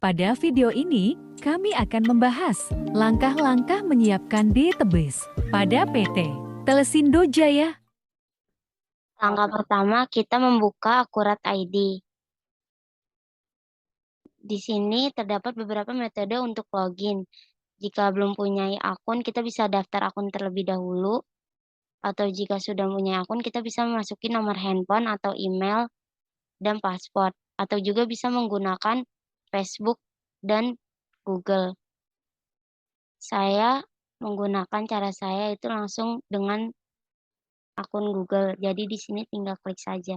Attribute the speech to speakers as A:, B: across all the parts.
A: Pada video ini, kami akan membahas langkah-langkah menyiapkan database pada PT Telesindo Jaya.
B: Langkah pertama, kita membuka Akurat ID. Di sini terdapat beberapa metode untuk login. Jika belum punya akun, kita bisa daftar akun terlebih dahulu. Atau jika sudah punya akun, kita bisa memasuki nomor handphone atau email dan password. Atau juga bisa menggunakan Facebook dan Google. Saya menggunakan cara saya itu langsung dengan akun Google. Jadi di sini tinggal klik saja.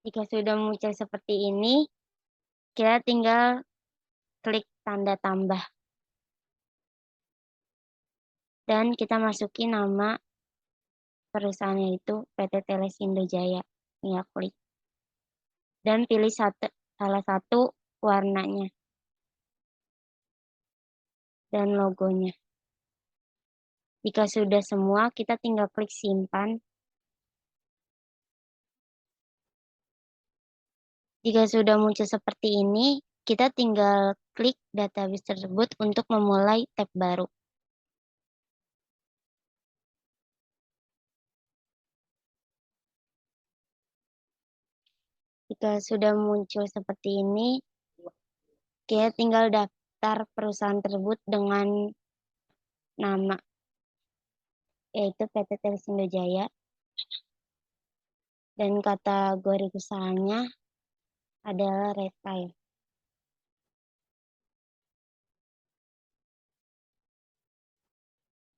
B: Jika sudah muncul seperti ini, kita tinggal klik tanda tambah. Dan kita masuki nama perusahaannya itu PT Telesindo Jaya. Tinggal klik. Dan pilih salah satu warnanya. Dan logonya. Jika sudah semua, kita tinggal klik simpan. Jika sudah muncul seperti ini, kita tinggal klik database tersebut untuk memulai tab baru. Jika sudah muncul seperti ini, kita tinggal daftar perusahaan tersebut dengan nama, yaitu PT Telesindo Jaya. Dan kategori usahanya adalah retail.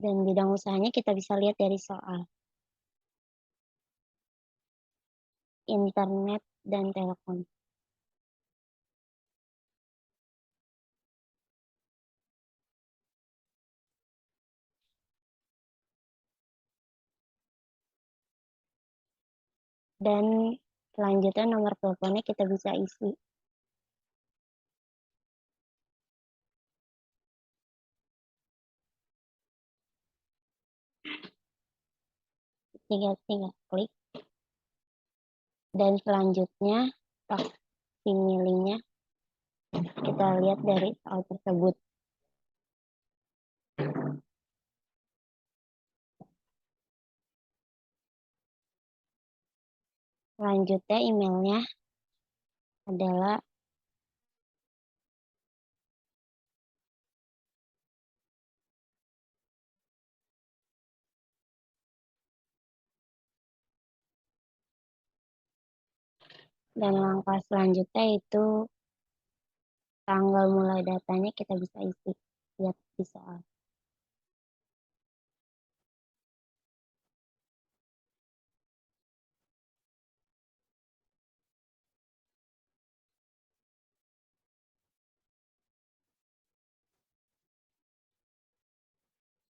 B: Dan bidang usahanya kita bisa lihat dari soal internet dan telepon. Dan selanjutnya nomor teleponnya kita bisa isi. Tinggal klik. Dan selanjutnya pilihnya kita lihat dari soal tersebut. Selanjutnya emailnya adalah dan langkah selanjutnya itu tanggal mulai datanya kita bisa isi, lihat di soal.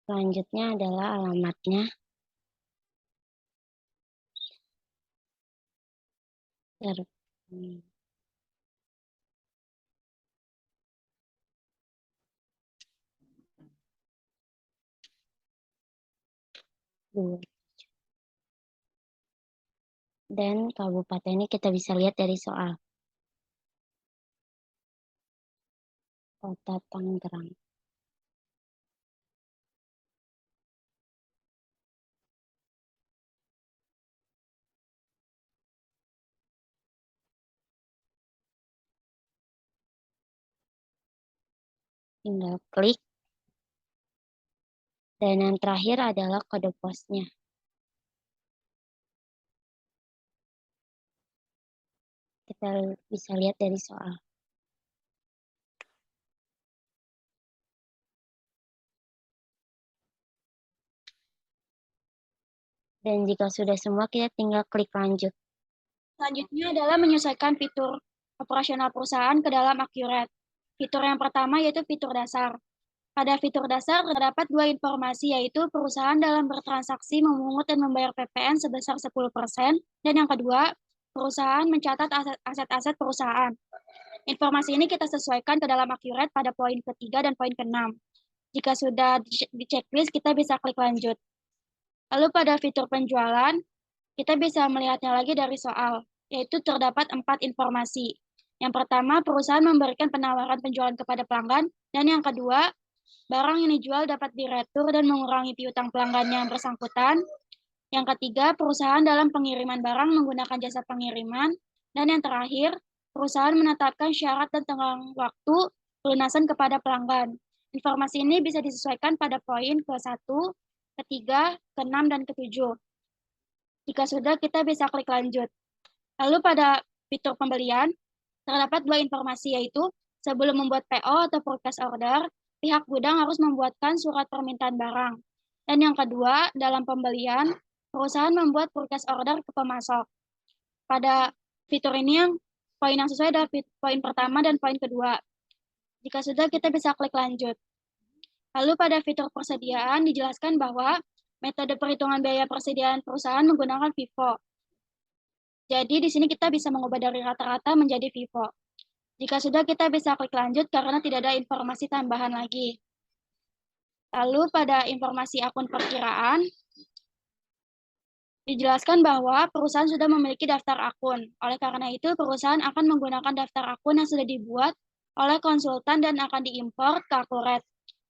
B: Selanjutnya adalah alamatnya. Dan kabupatennya kita bisa lihat dari soal. Kota Tangerang. Tinggal klik. Dan yang terakhir adalah kode posnya. Kita bisa lihat dari soal. Dan jika sudah semua, kita tinggal klik lanjut.
C: Selanjutnya adalah menyesuaikan fitur operasional perusahaan ke dalam Accurate. Fitur yang pertama yaitu fitur dasar. Pada fitur dasar terdapat dua informasi, yaitu perusahaan dalam bertransaksi memungut dan membayar PPN sebesar 10%, dan yang kedua, perusahaan mencatat aset-aset perusahaan. Informasi ini kita sesuaikan ke dalam Accurate pada poin ketiga dan poin ke-6. Jika sudah di checklist, kita bisa klik lanjut. Lalu pada fitur penjualan, kita bisa melihatnya lagi dari soal. yaitu terdapat 4 informasi. Yang pertama, perusahaan memberikan penawaran penjualan kepada pelanggan, dan yang kedua, barang yang dijual dapat diretur dan mengurangi piutang pelanggan yang bersangkutan. Yang ketiga, perusahaan dalam pengiriman barang menggunakan jasa pengiriman. Dan yang terakhir, perusahaan menetapkan syarat dan tenggang waktu pelunasan kepada pelanggan. Informasi ini bisa disesuaikan pada poin ke-1, ke-3, ke-6, dan ke-7. Jika sudah, kita bisa klik lanjut. Lalu pada fitur pembelian, terdapat 2 informasi, yaitu sebelum membuat PO atau purchase order, pihak gudang harus membuatkan surat permintaan barang. Dan yang kedua, dalam pembelian, perusahaan membuat purchase order ke pemasok. Pada fitur ini, poin yang sesuai adalah poin pertama dan poin kedua. Jika sudah, kita bisa klik lanjut. Lalu pada fitur persediaan dijelaskan bahwa metode perhitungan biaya persediaan perusahaan menggunakan FIFO. Jadi di sini kita bisa mengubah dari rata-rata menjadi FIFO. Jika sudah, kita bisa klik lanjut karena tidak ada informasi tambahan lagi. Lalu pada informasi akun perkiraan, dijelaskan bahwa perusahaan sudah memiliki daftar akun. Oleh karena itu, perusahaan akan menggunakan daftar akun yang sudah dibuat oleh konsultan dan akan diimpor ke Akuret.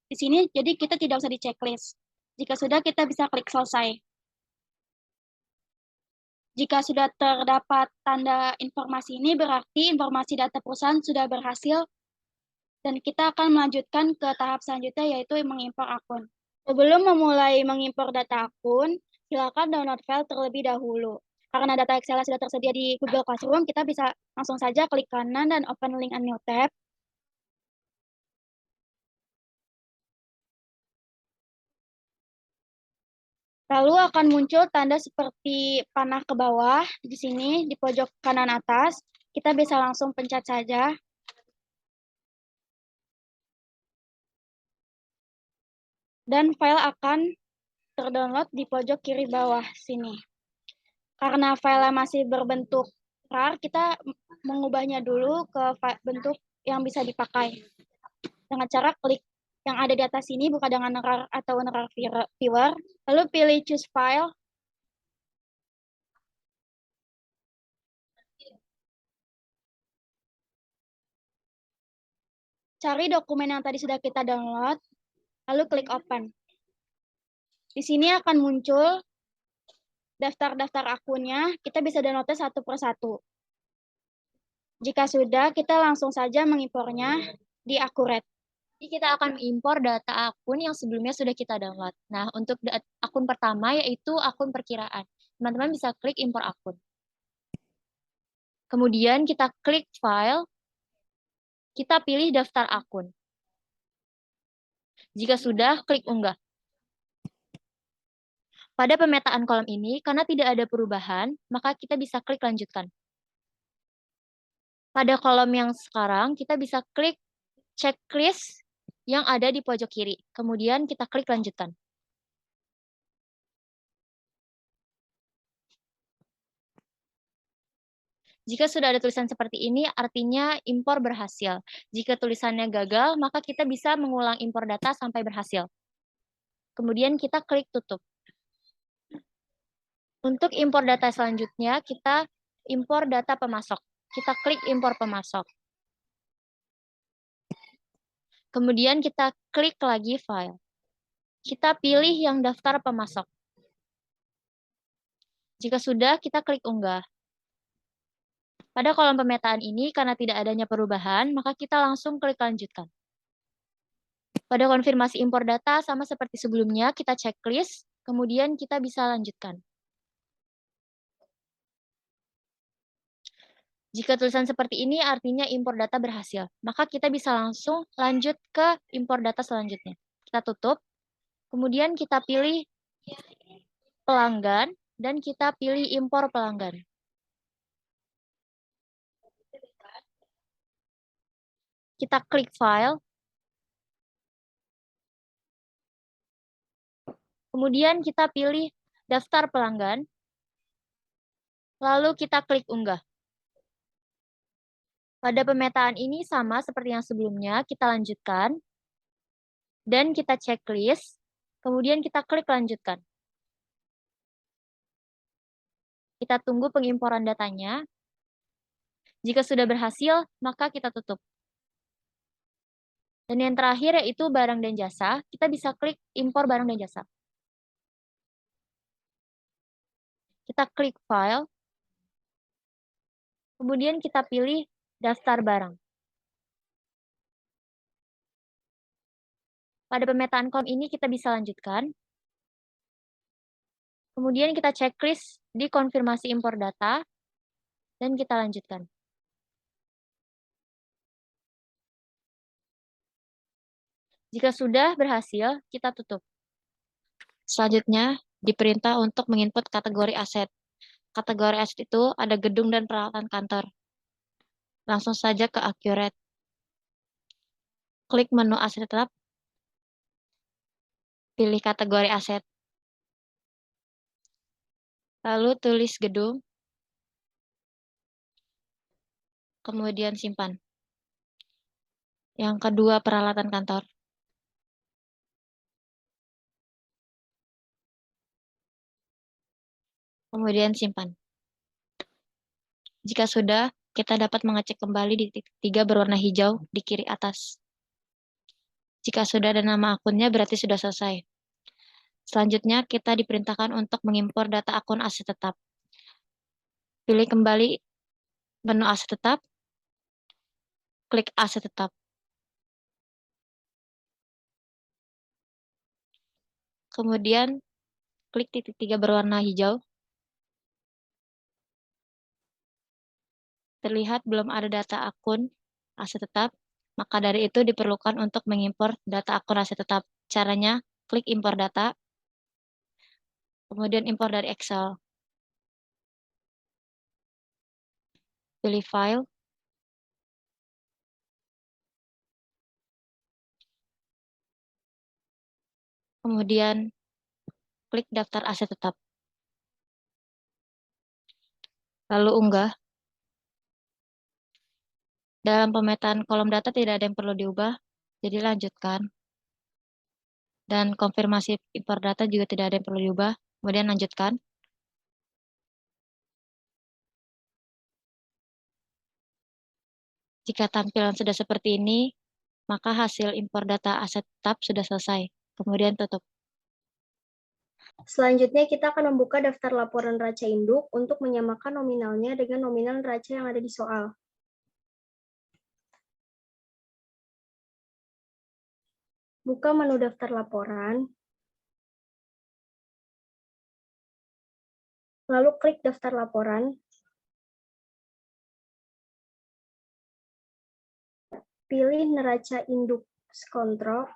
C: Di sini, jadi kita tidak usah di checklist. Jika sudah, kita bisa klik selesai. Jika sudah terdapat tanda informasi ini, berarti informasi data perusahaan sudah berhasil dan kita akan melanjutkan ke tahap selanjutnya, yaitu mengimpor akun. Sebelum memulai mengimpor data akun, silakan download file terlebih dahulu. Karena data Excel sudah tersedia di Google Classroom, kita bisa langsung saja klik kanan dan open link a new tab. Lalu akan muncul tanda seperti panah ke bawah di sini di pojok kanan atas. Kita bisa langsung pencet saja. Dan file akan terdownload di pojok kiri bawah sini. Karena file masih berbentuk RAR, kita mengubahnya dulu ke bentuk yang bisa dipakai. Dengan cara klik yang ada di atas sini, buka dengan RAR atau RAR viewer, lalu pilih choose file. Cari dokumen yang tadi sudah kita download, lalu klik open. Di sini akan muncul daftar-daftar akunnya, kita bisa downloadnya satu per satu. Jika sudah, kita langsung saja mengimpornya di Akuret.
D: Jadi kita akan mengimpor data akun yang sebelumnya sudah kita download. Nah, untuk akun pertama yaitu akun perkiraan. Teman-teman bisa klik impor akun. Kemudian kita klik file, kita pilih daftar akun. Jika sudah, klik unggah. Pada pemetaan kolom ini, karena tidak ada perubahan, maka kita bisa klik lanjutkan. Pada kolom yang sekarang, kita bisa klik checklist yang ada di pojok kiri. Kemudian kita klik lanjutkan. Jika sudah ada tulisan seperti ini, artinya impor berhasil. Jika tulisannya gagal, maka kita bisa mengulang impor data sampai berhasil. Kemudian kita klik tutup. Untuk impor data selanjutnya, kita impor data pemasok. Kita klik impor pemasok. Kemudian kita klik lagi file. Kita pilih yang daftar pemasok. Jika sudah, kita klik unggah. Pada kolom pemetaan ini, karena tidak adanya perubahan, maka kita langsung klik lanjutkan. Pada konfirmasi impor data, sama seperti sebelumnya, kita checklist, kemudian kita bisa lanjutkan. Jika tulisan seperti ini, artinya impor data berhasil. Maka kita bisa langsung lanjut ke impor data selanjutnya. Kita tutup, kemudian kita pilih pelanggan, dan kita pilih impor pelanggan. Kita klik file. Kemudian kita pilih daftar pelanggan. Lalu kita klik unggah. Pada pemetaan ini sama seperti yang sebelumnya, kita lanjutkan. Dan kita checklist. Kemudian kita klik lanjutkan. Kita tunggu pengimporan datanya. Jika sudah berhasil, maka kita tutup. Dan yang terakhir yaitu barang dan jasa, kita bisa klik impor barang dan jasa. Kita klik file, kemudian kita pilih daftar barang. Pada pemetaan kolom ini kita bisa lanjutkan. Kemudian kita checklist di konfirmasi impor data, dan kita lanjutkan. Jika sudah berhasil, kita tutup. Selanjutnya, diperintah untuk menginput kategori aset. Kategori aset itu ada gedung dan peralatan kantor. Langsung saja ke Accurate. Klik menu aset tetap. Pilih kategori aset. Lalu tulis gedung. Kemudian simpan. Yang kedua, peralatan kantor. Kemudian simpan. Jika sudah, kita dapat mengecek kembali di titik 3 berwarna hijau di kiri atas. Jika sudah ada nama akunnya, berarti sudah selesai. Selanjutnya, kita diperintahkan untuk mengimpor data akun aset tetap. Pilih kembali menu aset tetap, klik aset tetap. Kemudian, klik titik 3 berwarna hijau. Terlihat belum ada data akun aset tetap, maka dari itu diperlukan untuk mengimpor data akun aset tetap. Caranya, klik impor data, kemudian impor dari Excel. Pilih file, kemudian klik daftar aset tetap. Lalu unggah. Dalam pemetaan kolom data tidak ada yang perlu diubah, jadi lanjutkan. Dan konfirmasi impor data juga tidak ada yang perlu diubah, kemudian lanjutkan. Jika tampilan sudah seperti ini, maka hasil impor data aset tetap sudah selesai. Kemudian tutup.
C: Selanjutnya kita akan membuka daftar laporan neraca induk untuk menyamakan nominalnya dengan nominal neraca yang ada di soal. Buka menu daftar laporan, lalu klik daftar laporan, pilih neraca induk kontrol,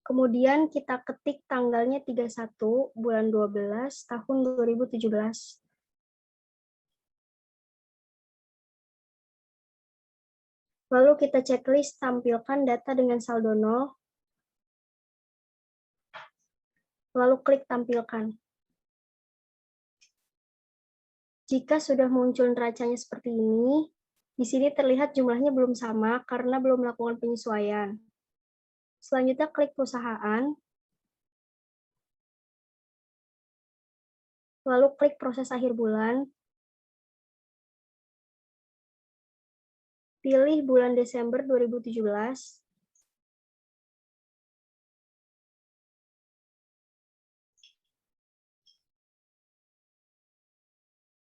C: kemudian kita ketik tanggalnya 31 bulan 12 tahun 2017. Lalu kita checklist tampilkan data dengan saldo 0, lalu klik tampilkan. Jika sudah muncul neracanya seperti ini, di sini terlihat jumlahnya belum sama karena belum melakukan penyesuaian. Selanjutnya klik perusahaan, lalu klik proses akhir bulan, pilih bulan Desember 2017,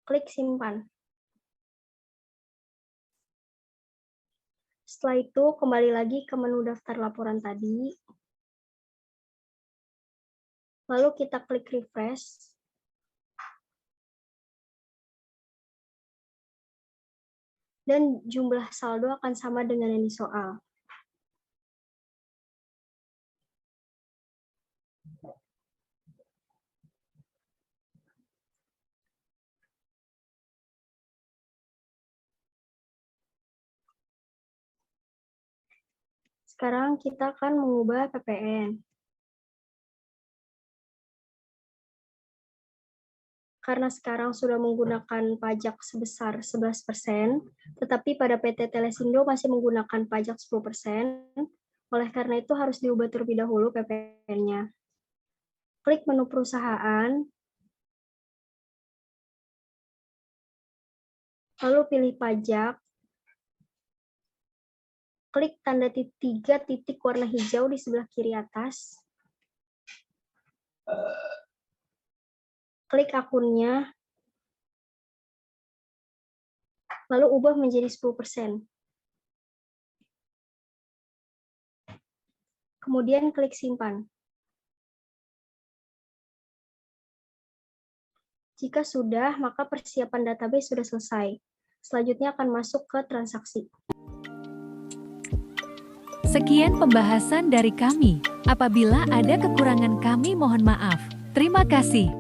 C: klik simpan. Setelah itu, kembali lagi ke menu daftar laporan tadi, lalu kita klik refresh, dan jumlah saldo akan sama dengan yang di soal. Sekarang kita akan mengubah PPN. Karena sekarang sudah menggunakan pajak sebesar 11%, tetapi pada PT Telesindo masih menggunakan pajak 10%, oleh karena itu harus diubah terlebih dahulu PPN-nya. Klik menu perusahaan,
E: lalu pilih pajak, klik tanda 3 titik warna hijau di sebelah kiri atas, klik akunnya, lalu ubah menjadi 10%. Kemudian klik simpan. Jika sudah, maka persiapan database sudah selesai. Selanjutnya akan masuk ke transaksi.
A: Sekian pembahasan dari kami. Apabila ada kekurangan kami mohon maaf. Terima kasih.